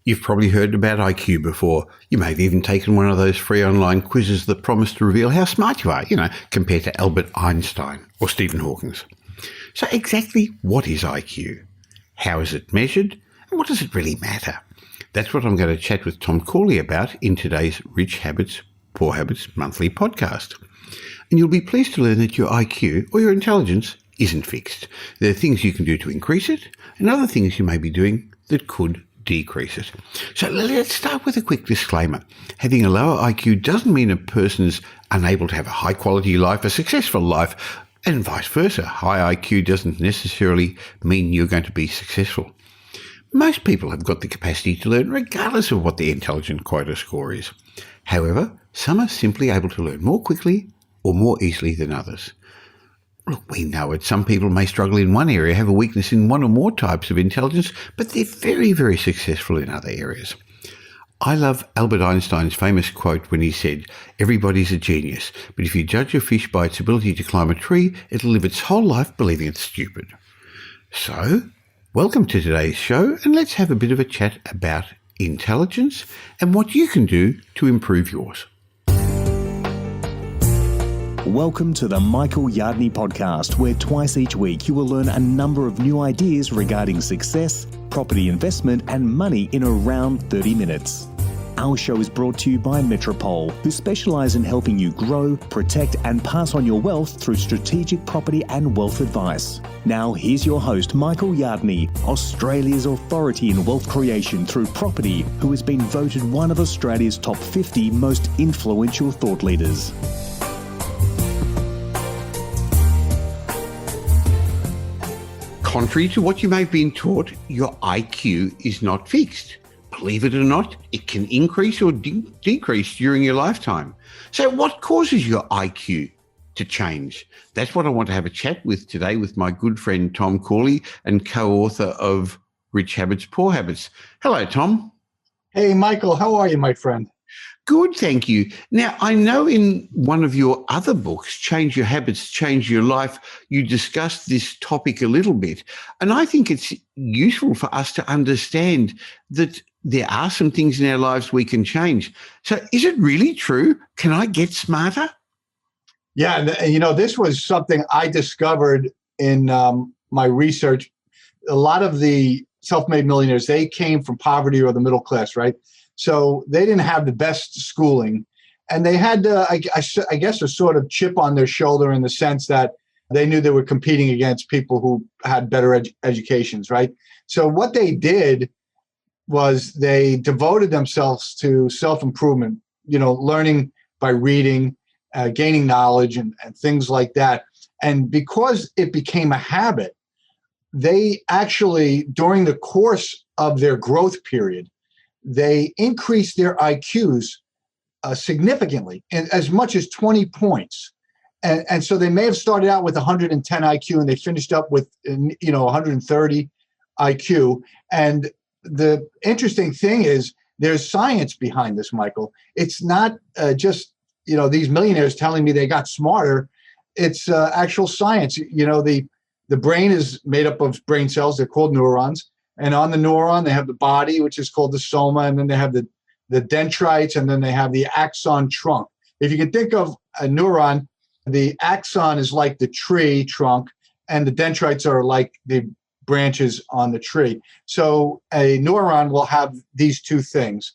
You've probably heard about IQ before. You may have even taken one of those free online quizzes that promise to reveal how smart you are, compared to Albert Einstein or Stephen Hawking. So exactly what is IQ? How is it measured? And what does it really matter? That's what I'm going to chat with Tom Corley about in today's Rich Habits, Poor Habits monthly podcast. And you'll be pleased to learn that your IQ or your intelligence isn't fixed. There are things you can do to increase it and other things you may be doing that could decrease it. So let's start with a quick disclaimer. Having a lower IQ doesn't mean a person's unable to have a high quality life, a successful life, and vice versa. High IQ doesn't necessarily mean you're going to be successful. Most people have got the capacity to learn regardless of what their intelligent quota score is. However, some are simply able to learn more quickly or more easily than others. Look, we know it. Some people may struggle in one area, have a weakness in one or more types of intelligence, but they're very, very successful in other areas. I love Albert Einstein's famous quote when he said, "Everybody's a genius, but if you judge a fish by its ability to climb a tree, it'll live its whole life believing it's stupid." So, welcome to today's show, and let's have a bit of a chat about intelligence and what you can do to improve yours. Welcome to the Michael Yardney podcast, where twice each week you will learn a number of new ideas regarding success, property investment, and money in around 30 minutes. Our show is brought to you by Metropole, who specialise in helping you grow, protect, and pass on your wealth through strategic property and wealth advice. Now, here's your host, Michael Yardney, Australia's authority in wealth creation through property, who has been voted one of Australia's top 50 most influential thought leaders. Contrary to what you may have been taught, your IQ is not fixed. Believe it or not, it can increase or decrease during your lifetime. So what causes your IQ to change? That's what I want to have a chat with today with my good friend Tom Corley and co-author of Rich Habits, Poor Habits. Hello, Tom. Hey, Michael. How are you, my friend? Good, thank you. Now, I know in one of your other books, Change Your Habits, Change Your Life, you discussed this topic a little bit. And I think it's useful for us to understand that there are some things in our lives we can change. So is it really true? Can I get smarter? Yeah, this was something I discovered in my research. A lot of the self-made millionaires, they came from poverty or the middle class, right? So they didn't have the best schooling, and they had, I guess, a sort of chip on their shoulder in the sense that they knew they were competing against people who had better educations, right? So what they did was they devoted themselves to self-improvement, learning by reading, gaining knowledge and things like that. And because it became a habit, they actually, during the course of their growth period, they increased their IQs significantly, and as much as 20 points. And so they may have started out with 110 IQ and they finished up with 130 IQ. And the interesting thing is there's science behind this, Michael. It's not just these millionaires telling me they got smarter. It's actual science. The brain is made up of brain cells. They're called neurons. And on the neuron, they have the body, which is called the soma, and then they have the dendrites, and then they have the axon trunk. If you can think of a neuron, the axon is like the tree trunk, and the dendrites are like the branches on the tree. So a neuron will have these two things.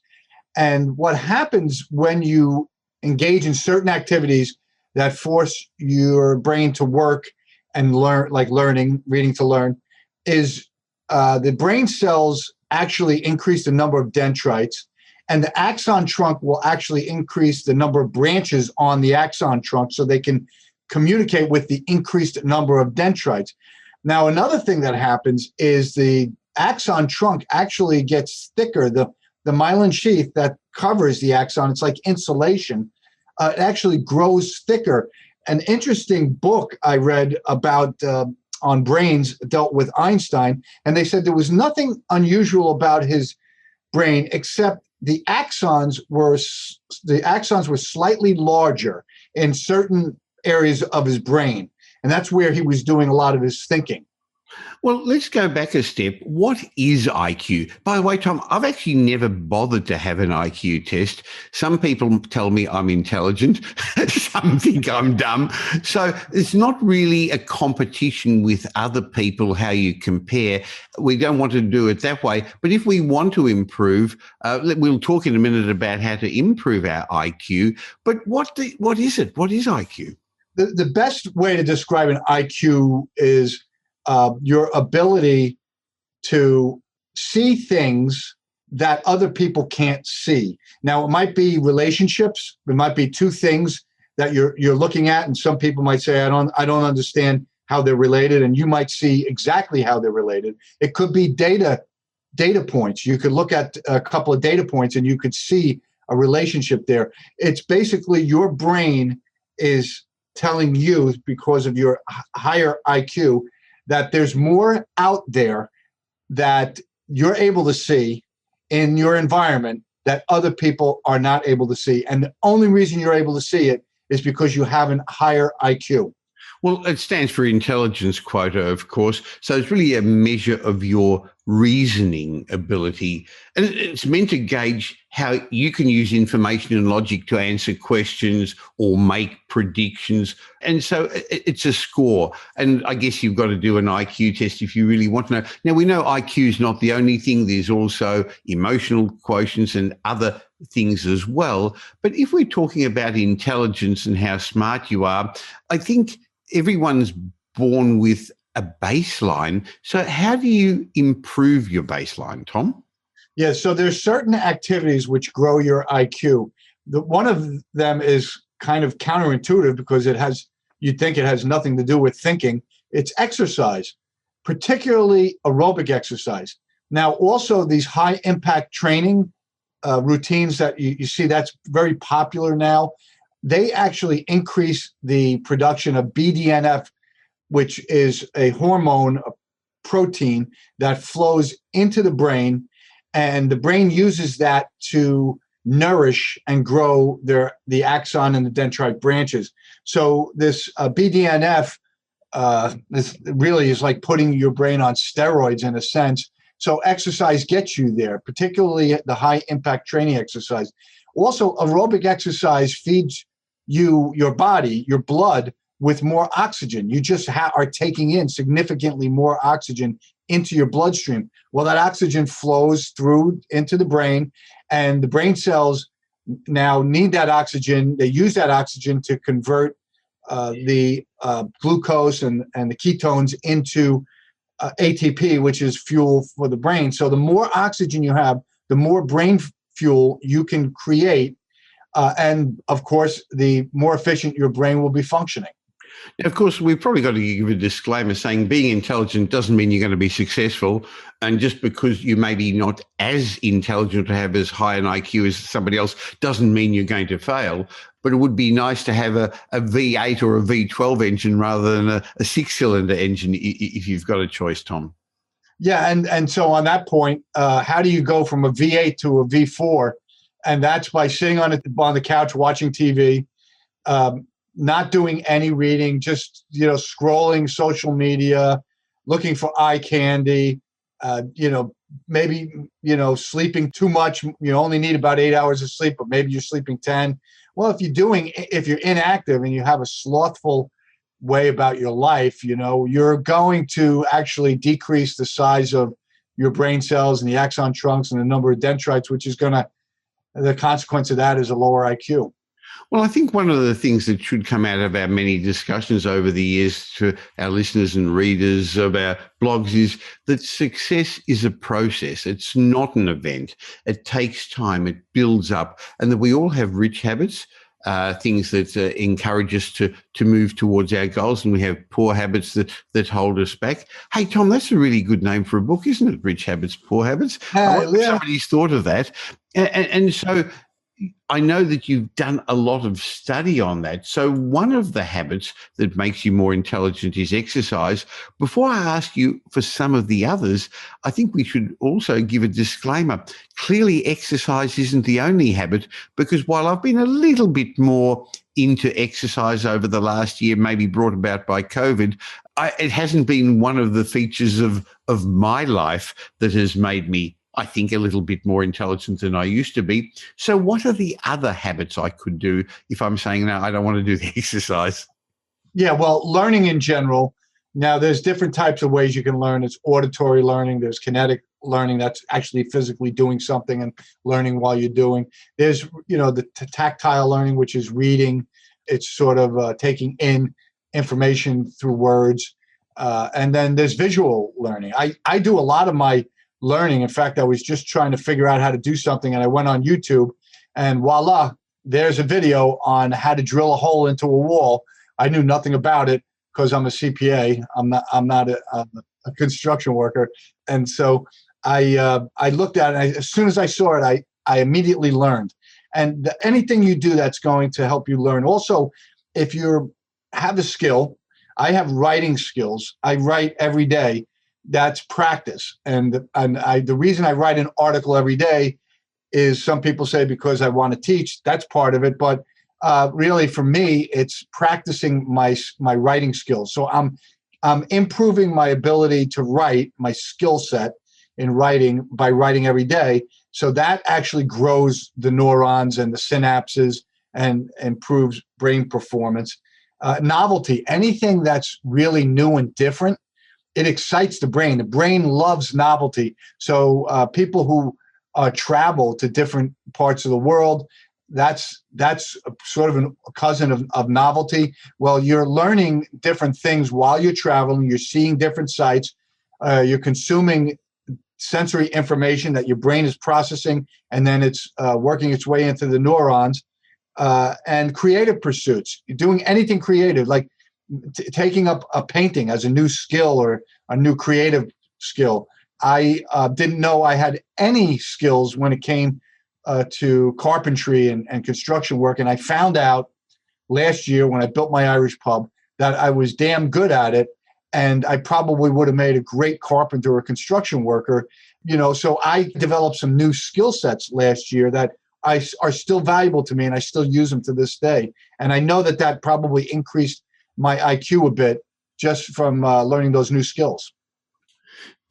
And what happens when you engage in certain activities that force your brain to work and learn, like learning, reading to learn, is the brain cells actually increase the number of dendrites, and the axon trunk will actually increase the number of branches on the axon trunk so they can communicate with the increased number of dendrites. Now, another thing that happens is the axon trunk actually gets thicker. The myelin sheath that covers the axon, it's like insulation, it actually grows thicker. An interesting book I read about on brains dealt with Einstein, and they said there was nothing unusual about his brain except the axons were slightly larger in certain areas of his brain, and that's where he was doing a lot of his thinking. Well, let's go back a step. What is IQ? By the way, Tom, I've actually never bothered to have an IQ test. Some people tell me I'm intelligent. Some think I'm dumb. So it's not really a competition with other people, how you compare. We don't want to do it that way. But if we want to improve, we'll talk in a minute about how to improve our IQ. But what is it? What is IQ? The best way to describe an IQ is your ability to see things that other people can't see. Now, it might be relationships. It might be two things that you're looking at, and some people might say, I don't understand how they're related, and you might see exactly how they're related. It could be data points. You could look at a couple of data points, and you could see a relationship there. It's basically your brain is telling you, because of your higher IQ, that there's more out there that you're able to see in your environment that other people are not able to see. And the only reason you're able to see it is because you have a higher IQ. Well, it stands for intelligence quota, of course. So it's really a measure of your reasoning ability. And it's meant to gauge how you can use information and logic to answer questions or make predictions. And so it's a score. And I guess you've got to do an IQ test if you really want to know. Now, we know IQ is not the only thing. There's also emotional quotients and other things as well. But if we're talking about intelligence and how smart you are, I think everyone's born with a baseline. So how do you improve your baseline, Tom? Yeah, so there's certain activities which grow your IQ. One of them is kind of counterintuitive because you'd think it has nothing to do with thinking. It's exercise, particularly aerobic exercise. Now, also these high impact training routines that you see, that's very popular now. They actually increase the production of BDNF, which is a hormone, a protein that flows into the brain, and the brain uses that to nourish and grow the axon and the dendrite branches. So this BDNF, this really is like putting your brain on steroids in a sense. So exercise gets you there, particularly the high impact training exercise. Also, aerobic exercise feeds your body, your blood, with more oxygen. You just are taking in significantly more oxygen into your bloodstream. Well, that oxygen flows through into the brain, and the brain cells now need that oxygen. They use that oxygen to convert the glucose and the ketones into ATP, which is fuel for the brain. So the more oxygen you have, the more brain fuel you can create. And of course, the more efficient your brain will be functioning. Now, of course, we've probably got to give a disclaimer saying being intelligent doesn't mean you're going to be successful. And just because you may be not as intelligent to have as high an IQ as somebody else doesn't mean you're going to fail. But it would be nice to have a V8 or a V12 engine rather than a six-cylinder engine if you've got a choice, Tom. Yeah, and so on that point, how do you go from a V8 to a V4? And that's by sitting on the couch watching TV, not doing any reading, just scrolling social media, looking for eye candy, maybe sleeping too much. You only need about 8 hours of sleep, but maybe you're sleeping 10. Well, if you're inactive and you have a slothful way about your life, you're going to actually decrease the size of your brain cells and the axon trunks and the number of dendrites, which is the consequence of that is a lower IQ. Well, I think one of the things that should come out of our many discussions over the years to our listeners and readers of our blogs is that success is a process. It's not an event. It takes time. It builds up. And that we all have rich habits, things that encourage us to move towards our goals, and we have poor habits that hold us back. Hey, Tom, that's a really good name for a book, isn't it? Rich Habits, Poor Habits. I wonder if somebody's thought of that. And so I know that you've done a lot of study on that. So one of the habits that makes you more intelligent is exercise. Before I ask you for some of the others, I think we should also give a disclaimer. Clearly, exercise isn't the only habit, because while I've been a little bit more into exercise over the last year, maybe brought about by COVID, it hasn't been one of the features of my life that has made me, I think, a little bit more intelligent than I used to be. So what are the other habits I could do if I'm saying, no, I don't want to do the exercise? Yeah, well, learning in general. Now, there's different types of ways you can learn. It's auditory learning. There's kinetic learning. That's actually physically doing something and learning while you're doing. There's, the tactile learning, which is reading. It's sort of taking in information through words. And then there's visual learning. I do a lot of my learning. In fact, I was just trying to figure out how to do something, and I went on YouTube, and voila, there's a video on how to drill a hole into a wall. I knew nothing about it because I'm a CPA. I'm not a construction worker, and so I looked at it. As soon as I saw it, I immediately learned. And anything you do that's going to help you learn. Also, if you have a skill, I have writing skills. I write every day. That's practice. And the reason I write an article every day is, some people say because I want to teach. That's part of it. But really, for me, it's practicing my writing skills. So I'm improving my ability to write, my skill set in writing, by writing every day. So that actually grows the neurons and the synapses and improves brain performance. Novelty, anything that's really new and different, it excites the brain. The brain loves novelty. So people who travel to different parts of the world, that's sort of a cousin of novelty. Well, you're learning different things while you're traveling. You're seeing different sights. You're consuming sensory information that your brain is processing, and then it's working its way into the neurons. And creative pursuits, doing anything creative, like taking up a painting as a new skill or a new creative skill. I didn't know I had any skills when it came to carpentry and construction work. And I found out last year when I built my Irish pub that I was damn good at it. And I probably would have made a great carpenter or construction worker. So I developed some new skill sets last year that are still valuable to me, and I still use them to this day. And I know that probably increased my IQ a bit just from learning those new skills.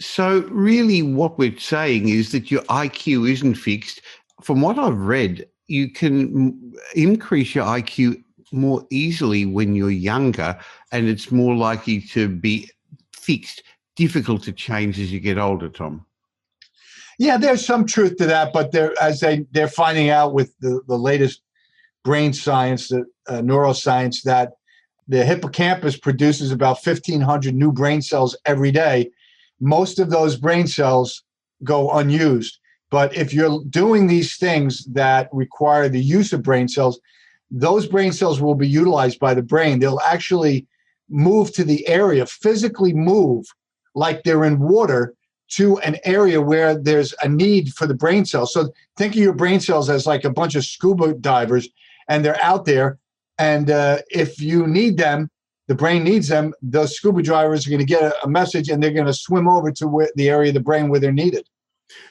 So really what we're saying is that your IQ isn't fixed. From what I've read, you can increase your IQ more easily when you're younger, and it's more likely to be fixed, difficult to change as you get older, Tom. Yeah, there's some truth to that, but they're finding out with the latest brain science, the neuroscience, that the hippocampus produces about 1,500 new brain cells every day. Most of those brain cells go unused. But if you're doing these things that require the use of brain cells, those brain cells will be utilized by the brain. They'll actually move to the area, physically move like they're in water to an area where there's a need for the brain cells. So think of your brain cells as like a bunch of scuba divers, and they're out there. And if you need them, the brain needs them, those scuba divers are going to get a message, and they're going to swim over to the area of the brain where they're needed.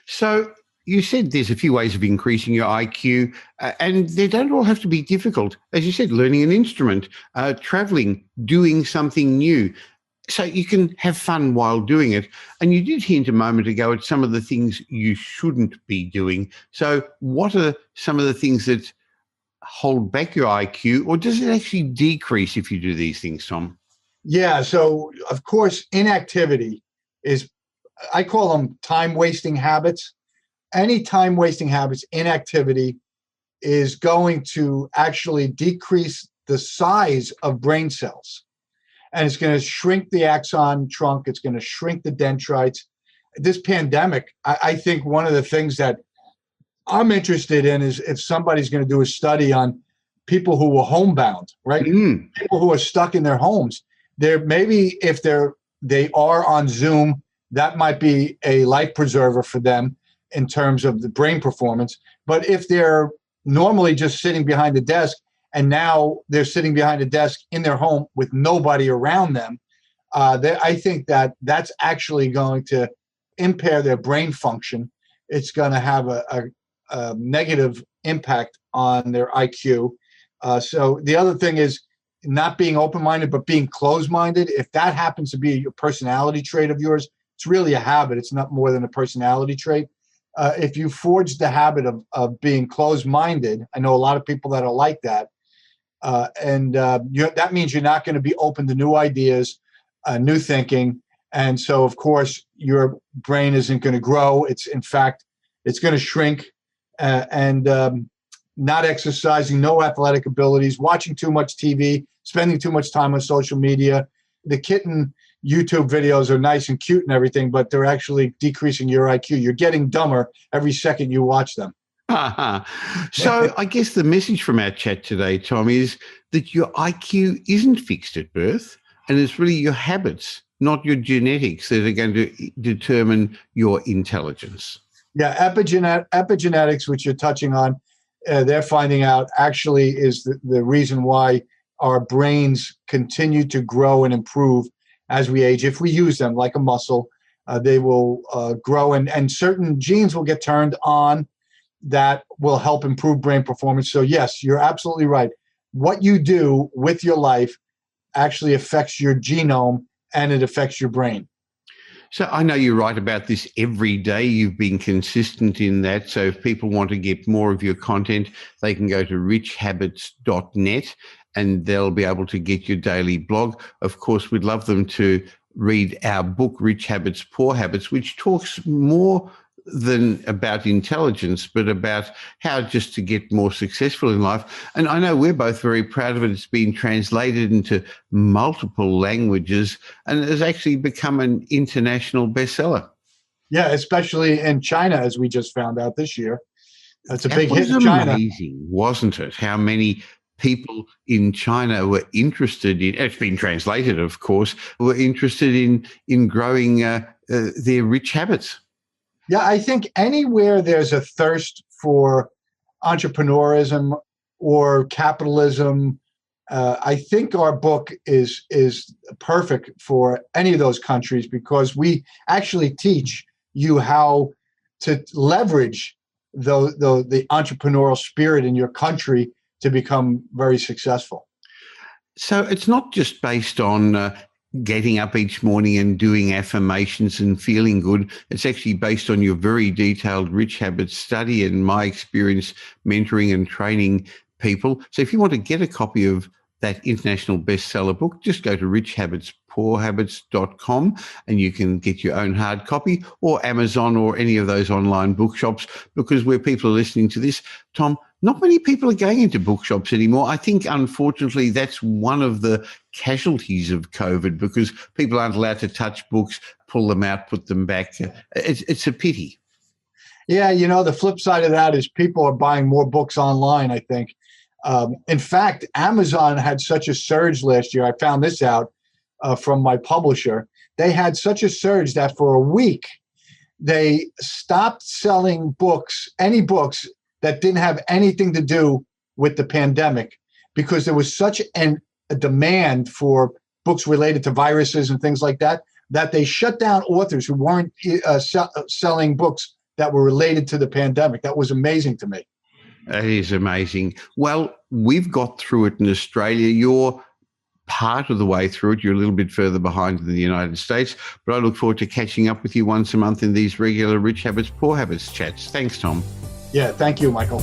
So you said there's a few ways of increasing your IQ, and they don't all have to be difficult. As you said, learning an instrument, traveling, doing something new. So you can have fun while doing it. And you did hint a moment ago at some of the things you shouldn't be doing. So what are some of the things that hold back your IQ, or does it actually decrease if you do these things, Tom? Yeah, so of course, inactivity is, I call them time-wasting habits. Any time-wasting habits, inactivity, is going to actually decrease the size of brain cells. And it's going to shrink the axon trunk. It's going to shrink the dendrites. This pandemic, I think one of the things that I'm interested in is if somebody's going to do a study on people who were homebound, right? People who are stuck in their homes. Maybe if they are on Zoom, that might be a life preserver for them in terms of the brain performance. But if they're normally just sitting behind the desk, and now they're sitting behind a desk in their home with nobody around them, I think that's actually going to impair their brain function. It's going to have a negative impact on their IQ. So the other thing is not being open-minded, but being closed-minded, if that happens to be a personality trait of yours, it's really a habit. It's not more than a personality trait. If you forge the habit of being closed-minded, I know a lot of people that are like that, that means you're not going to be open to new ideas, new thinking. And so, of course, your brain isn't going to grow. In fact, it's going to shrink. Not exercising, no athletic abilities, watching too much TV, spending too much time on social media. The kitten YouTube videos are nice and cute and everything, but they're actually decreasing your IQ. You're getting dumber every second you watch them. So I guess the message from our chat today, Tom, is that your IQ isn't fixed at birth, and it's really your habits, not your genetics, that are going to determine your intelligence. Yeah, epigenetics, which you're touching on, they're finding out actually is the reason why our brains continue to grow and improve as we age. If we use them like a muscle, they will grow, and certain genes will get turned on that will help improve brain performance. So yes, you're absolutely right. What you do with your life actually affects your genome, and it affects your brain. So I know you write about this every day. You've been consistent in that. So if people want to get more of your content, they can go to richhabits.net and they'll be able to get your daily blog. Of course, we'd love them to read our book, Rich Habits, Poor Habits, which talks more than about intelligence, but about how just to get more successful in life. And I know we're both very proud of it. It's been translated into multiple languages and has actually become an international bestseller. Yeah, especially in China, as we just found out this year. It's a big hit in China. Amazing, wasn't it? How many people in China were interested in, it's been translated, of course, were interested in growing their rich habits. Yeah, I think anywhere there's a thirst for entrepreneurism or capitalism, I think our book is perfect for any of those countries, because we actually teach you how to leverage the entrepreneurial spirit in your country to become very successful. So it's not just based on getting up each morning and doing affirmations and feeling good. It's actually based on your very detailed Rich Habits study and my experience mentoring and training people. So if you want to get a copy of that international bestseller book, just go to richhabitspoorhabits.com and you can get your own hard copy, or Amazon or any of those online bookshops, because where people are listening to this, Tom, not many people are going into bookshops anymore. I think, unfortunately, that's one of the casualties of COVID, because people aren't allowed to touch books, pull them out, put them back. It's a pity. Yeah, the flip side of that is people are buying more books online, I think. In fact, Amazon had such a surge last year. I found this out from my publisher. They had such a surge that for a week, they stopped selling any books that didn't have anything to do with the pandemic, because there was such a demand for books related to viruses and things like that, that they shut down authors who weren't selling books that were related to the pandemic. That was amazing to me. That is amazing. Well, we've got through it in Australia. You're part of the way through it. You're a little bit further behind in the United States, but I look forward to catching up with you once a month in these regular Rich Habits, Poor Habits chats. Thanks, Tom. Yeah, thank you, Michael.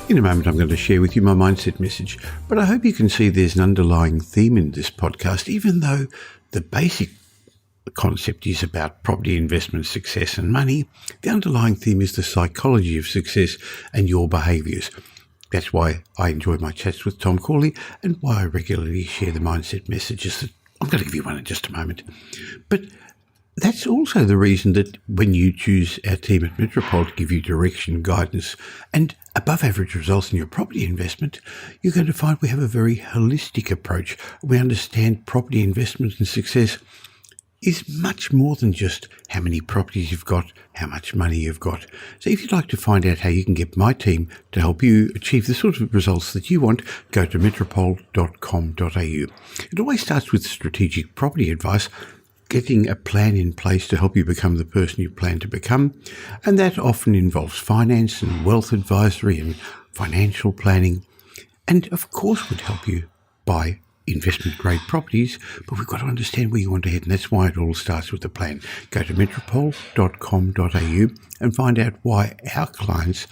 In a moment, I'm going to share with you my mindset message, but I hope you can see there's an underlying theme in this podcast, even though the basic concept is about property investment, success and money. The underlying theme is the psychology of success and your behaviours. That's why I enjoy my chats with Tom Corley and why I regularly share the mindset messages. I'm going to give you one in just a moment. But that's also the reason that when you choose our team at Metropole to give you direction, guidance, and above average results in your property investment, you're going to find we have a very holistic approach. We understand property investment and success is much more than just how many properties you've got, how much money you've got. So if you'd like to find out how you can get my team to help you achieve the sort of results that you want, go to metropole.com.au. It always starts with strategic property advice. getting a plan in place to help you become the person you plan to become, and that often involves finance and wealth advisory and financial planning, and of course would help you buy investment-grade properties, but we've got to understand where you want to head, and that's why it all starts with a plan. Go to metropole.com.au and find out why our clients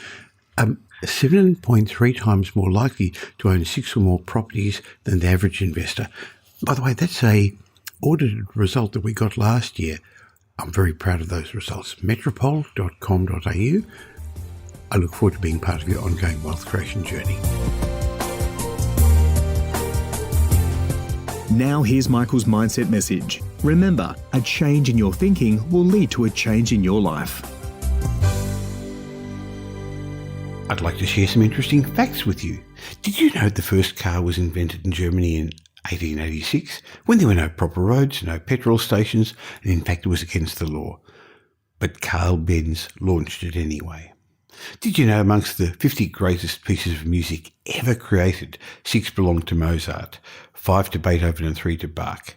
are 7.3 times more likely to own 6 or more properties than the average investor. By the way, that's a audited result that we got last year. I'm very proud of those results. metropole.com.au. I look forward to being part of your ongoing wealth creation journey. Now here's Michael's mindset message. Remember, a change in your thinking will lead to a change in your life. I'd like to share some interesting facts with you. Did you know the first car was invented in Germany in 1886, when there were no proper roads, no petrol stations, and in fact it was against the law? But Carl Benz launched it anyway. Did you know amongst the 50 greatest pieces of music ever created, 6 belonged to Mozart, 5 to Beethoven and 3 to Bach?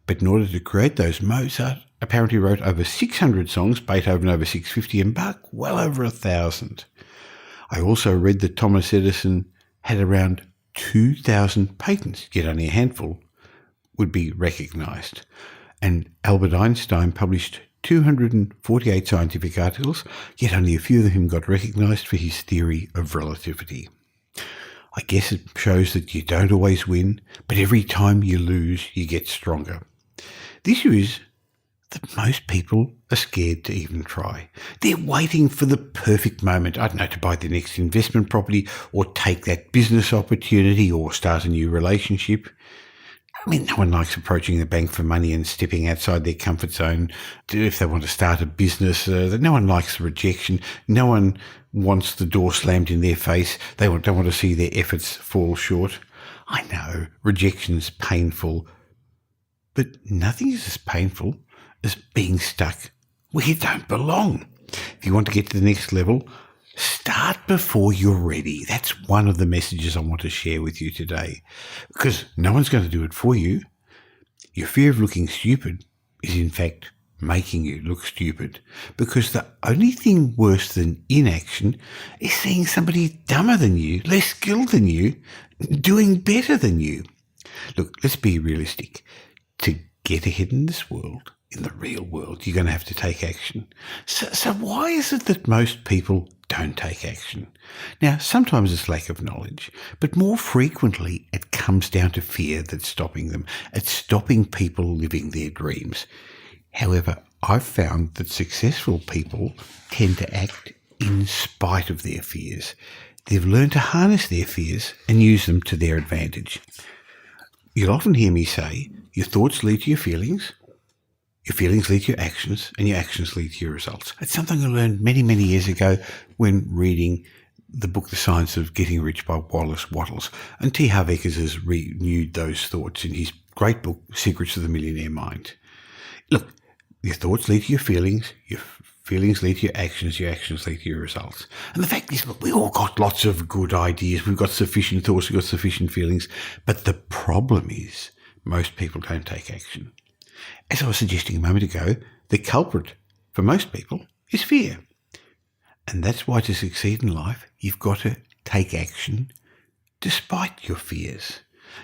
But in order to create those, Mozart apparently wrote over 600 songs, Beethoven over 650 and Bach well over 1,000. I also read that Thomas Edison had around 2,000 patents, yet only a handful would be recognised. And Albert Einstein published 248 scientific articles, yet only a few of them got recognised for his theory of relativity. I guess it shows that you don't always win, but every time you lose, you get stronger. The issue is that most people are scared to even try. They're waiting for the perfect moment, I don't know, to buy the next investment property or take that business opportunity or start a new relationship. I mean, no one likes approaching the bank for money and stepping outside their comfort zone if they want to start a business. No one likes rejection. No one wants the door slammed in their face. They don't want to see their efforts fall short. I know rejection's painful, but nothing is as painful as being stuck where you don't belong. If you want to get to the next level, start before you're ready. That's one of the messages I want to share with you today, because no one's going to do it for you. Your fear of looking stupid is in fact making you look stupid, because the only thing worse than inaction is seeing somebody dumber than you, less skilled than you, doing better than you. Look, let's be realistic. To get ahead in this world, in the real world, you're going to have to take action. So why is it that most people don't take action? Now, sometimes it's lack of knowledge, but more frequently it comes down to fear that's stopping them. It's stopping people living their dreams. However, I've found that successful people tend to act in spite of their fears. They've learned to harness their fears and use them to their advantage. You'll often hear me say, your thoughts lead to your feelings lead to your actions, and your actions lead to your results. It's something I learned many, many years ago when reading the book The Science of Getting Rich by Wallace Wattles. And T. Harv Ekers has renewed those thoughts in his great book, Secrets of the Millionaire Mind. Look, your thoughts lead to your feelings lead to your actions lead to your results. And the fact is, look, we all got lots of good ideas. We've got sufficient thoughts, we've got sufficient feelings. But the problem is, most people don't take action. As I was suggesting a moment ago, the culprit for most people is fear. And that's why to succeed in life, you've got to take action despite your fears.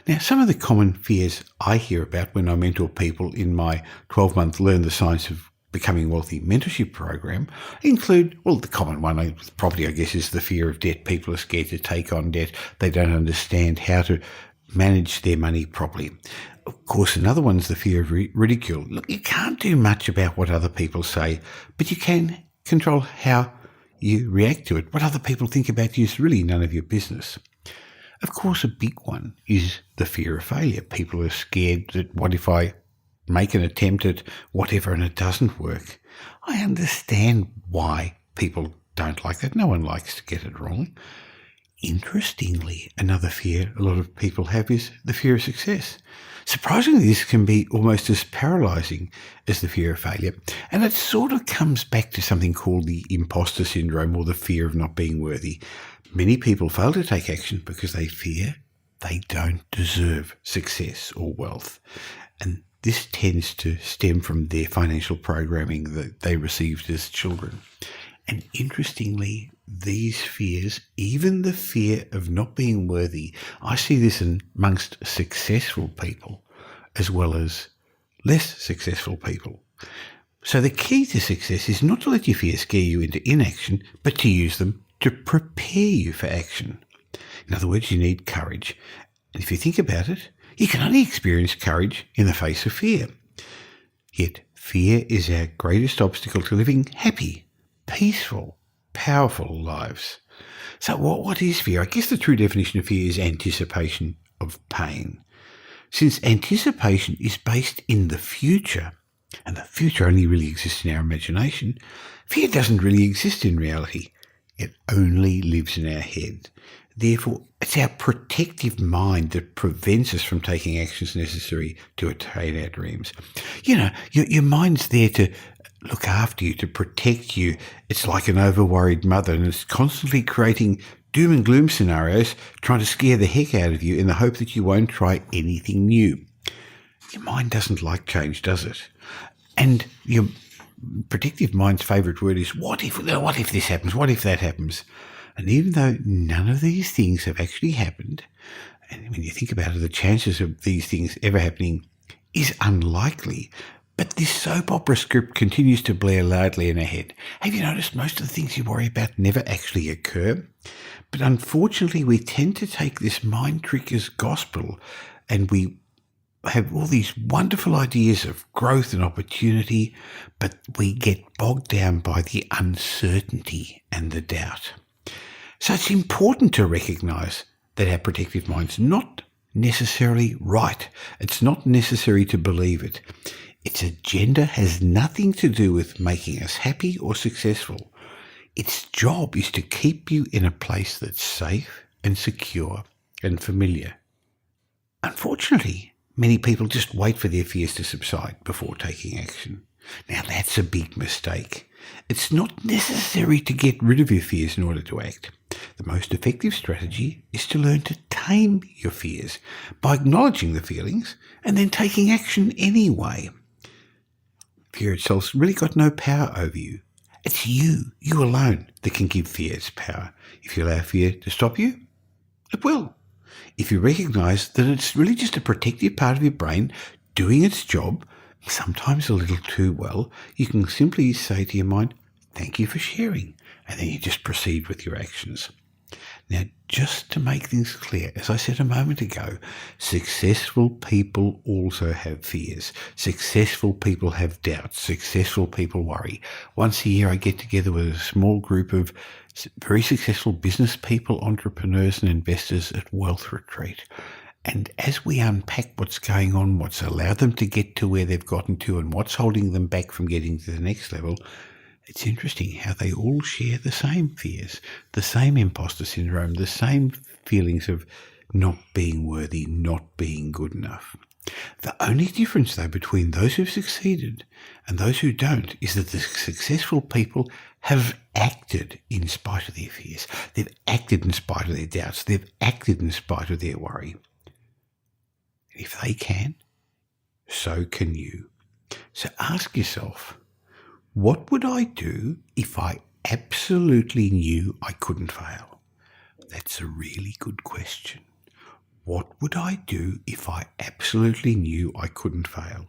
Now, some of the common fears I hear about when I mentor people in my 12-month Learn the Science of Becoming Wealthy mentorship program include, well, the common one with property, I guess, is the fear of debt. People are scared to take on debt. They don't understand how to manage their money properly. Of course, another one's the fear of ridicule. Look, you can't do much about what other people say, but you can control how you react to it. What other people think about you is really none of your business. Of course, a big one is the fear of failure. People are scared that what if I make an attempt at whatever and it doesn't work? I understand why people don't like that. No one likes to get it wrong. Interestingly, another fear a lot of people have is the fear of success. Surprisingly, this can be almost as paralysing as the fear of failure. And it sort of comes back to something called the imposter syndrome, or the fear of not being worthy. Many people fail to take action because they fear they don't deserve success or wealth. And this tends to stem from their financial programming that they received as children. And interestingly, these fears, even the fear of not being worthy, I see this amongst successful people as well as less successful people. So the key to success is not to let your fears scare you into inaction, but to use them to prepare you for action. In other words, you need courage. And if you think about it, you can only experience courage in the face of fear. Yet fear is our greatest obstacle to living happy, peaceful, powerful lives. So what is fear? I guess the true definition of fear is anticipation of pain. Since anticipation is based in the future, and the future only really exists in our imagination, fear doesn't really exist in reality. It only lives in our head. Therefore, it's our protective mind that prevents us from taking actions necessary to attain our dreams. You know, your mind's there to look after you, to protect you. It's like an over-worried mother, and it's constantly creating doom and gloom scenarios, trying to scare the heck out of you in the hope that you won't try anything new. Your mind doesn't like change, does it? And your protective mind's favourite word is, what if this happens? What if that happens? And even though none of these things have actually happened, and when you think about it, the chances of these things ever happening is unlikely, but this soap opera script continues to blare loudly in our head. Have you noticed most of the things you worry about never actually occur? But unfortunately, we tend to take this mind trick as gospel, and we have all these wonderful ideas of growth and opportunity, but we get bogged down by the uncertainty and the doubt. So it's important to recognise that our protective mind's not necessarily right. It's not necessary to believe it. Its agenda has nothing to do with making us happy or successful. Its job is to keep you in a place that's safe and secure and familiar. Unfortunately, many people just wait for their fears to subside before taking action. Now that's a big mistake. It's not necessary to get rid of your fears in order to act. The most effective strategy is to learn to tame your fears by acknowledging the feelings and then taking action anyway. Fear itself's really got no power over you. It's you alone, that can give fear its power. If you allow fear to stop you, it will. If you recognise that it's really just a protective part of your brain doing its job, sometimes a little too well, you can simply say to your mind, thank you for sharing, and then you just proceed with your actions. Now, just to make things clear, as I said a moment ago, successful people also have fears. Successful people have doubts. Successful people worry. Once a year, I get together with a small group of very successful business people, entrepreneurs and investors at Wealth Retreat. And as we unpack what's going on, what's allowed them to get to where they've gotten to and what's holding them back from getting to the next level, it's interesting how they all share the same fears, the same imposter syndrome, the same feelings of not being worthy, not being good enough. The only difference, though, between those who've succeeded and those who don't is that the successful people have acted in spite of their fears. They've acted in spite of their doubts. They've acted in spite of their worry. If they can, so can you. So ask yourself, what would I do if I absolutely knew I couldn't fail? That's a really good question. What would I do if I absolutely knew I couldn't fail?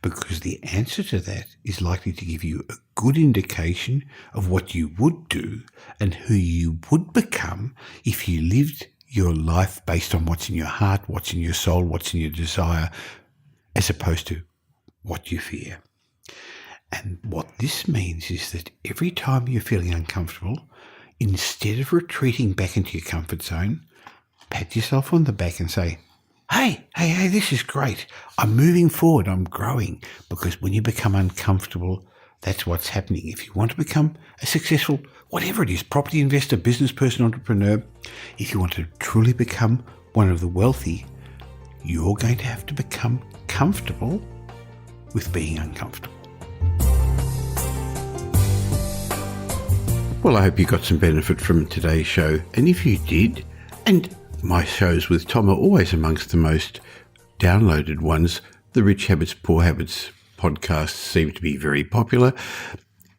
Because the answer to that is likely to give you a good indication of what you would do and who you would become if you lived your life based on what's in your heart, what's in your soul, what's in your desire, as opposed to what you fear. And what this means is that every time you're feeling uncomfortable, instead of retreating back into your comfort zone, pat yourself on the back and say, hey, this is great. I'm moving forward. I'm growing. Because when you become uncomfortable, that's what's happening. If you want to become a successful, whatever it is, property investor, business person, entrepreneur, if you want to truly become one of the wealthy, you're going to have to become comfortable with being uncomfortable. Well, I hope you got some benefit from today's show. And if you did, and my shows with Tom are always amongst the most downloaded ones, the Rich Habits, Poor Habits podcasts seem to be very popular.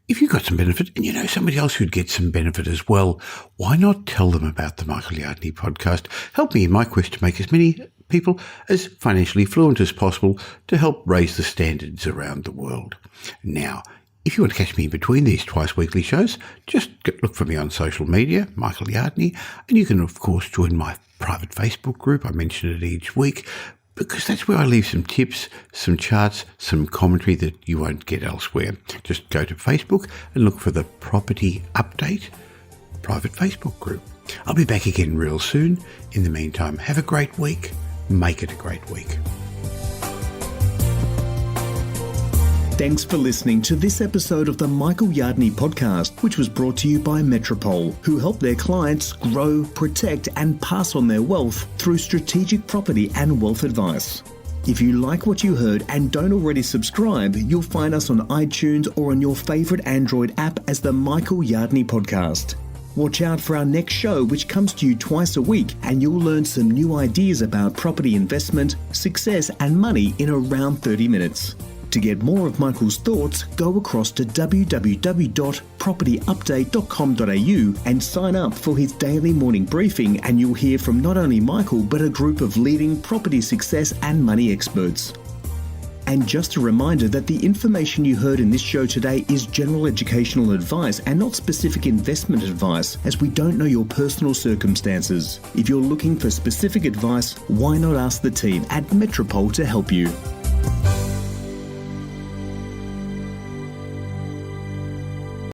If you got some benefit and you know somebody else who'd get some benefit as well, why not tell them about the Michael Yardney podcast? Help me in my quest to make as many people as financially fluent as possible to help raise the standards around the world. Now, if you want to catch me in between these twice weekly shows, just look for me on social media, Michael Yardney, and you can, of course, join my private Facebook group. I mention it each week because that's where I leave some tips, some charts, some commentary that you won't get elsewhere. Just go to Facebook and look for the Property Update private Facebook group. I'll be back again real soon. In the meantime, have a great week. Make it a great week. Thanks for listening to this episode of the Michael Yardney podcast, which was brought to you by Metropole, who help their clients grow, protect, and pass on their wealth through strategic property and wealth advice. If you like what you heard and don't already subscribe, you'll find us on iTunes or on your favorite Android app as the Michael Yardney podcast. Watch out for our next show, which comes to you twice a week, and you'll learn some new ideas about property investment, success, and money in around 30 minutes. To get more of Michael's thoughts, go across to www.propertyupdate.com.au and sign up for his daily morning briefing, and you'll hear from not only Michael but a group of leading property success and money experts. And just a reminder that the information you heard in this show today is general educational advice and not specific investment advice, as we don't know your personal circumstances. If you're looking for specific advice, why not ask the team at Metropole to help you?